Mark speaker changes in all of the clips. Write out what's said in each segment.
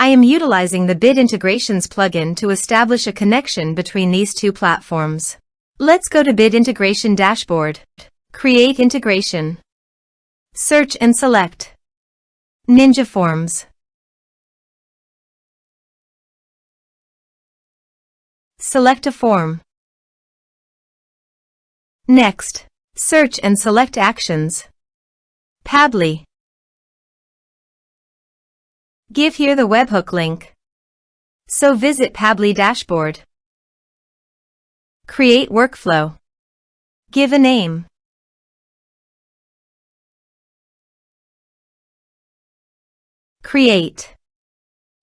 Speaker 1: I am utilizing the Bit Integrations plugin to establish a connection between these two platforms. Let's go to Bit Integration Dashboard. Create integration. Search and select Ninja Forms. Select a form. Next, search and select Actions. Pabbly. Give here the webhook link. So visit Pabbly dashboard. Create workflow. Give a name. Create.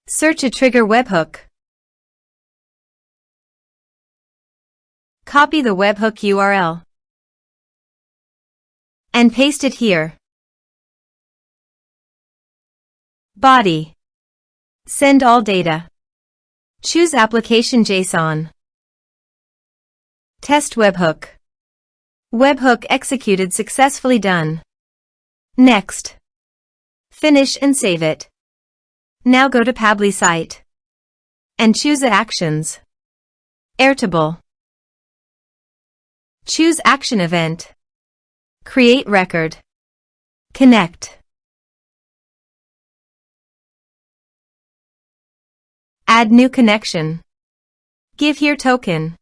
Speaker 1: Search a trigger webhook. Copy the webhook URL and paste it here. Body. Send all data. Choose Application JSON. Test webhook. Webhook executed successfully done. Next. Finish and save it. Now go to Pabbly site and choose Actions. Airtable. Choose Action Event. Create record. Connect. Add new connection. Give here token.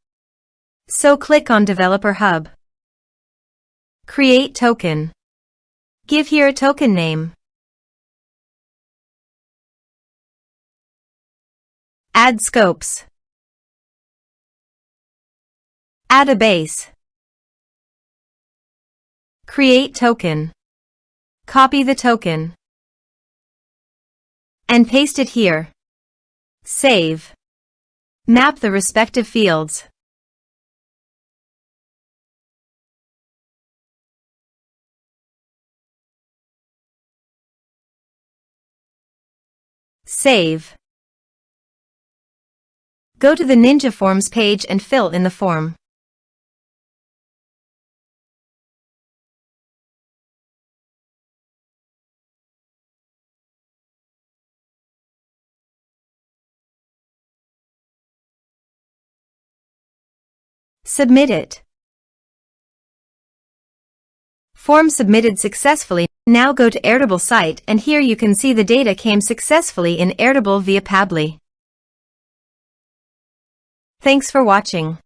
Speaker 1: So click on Developer Hub. Create token. Give here a token name. Add scopes. Add a base. Create token. Copy the token and paste it here. Save. Map the respective fields. Save. Go to the Ninja Forms page and fill in the form. Submit it. Form submitted successfully. Now go to Airtable site and here you can see the data came successfully in Airtable via Pabbly. Thanks for watching.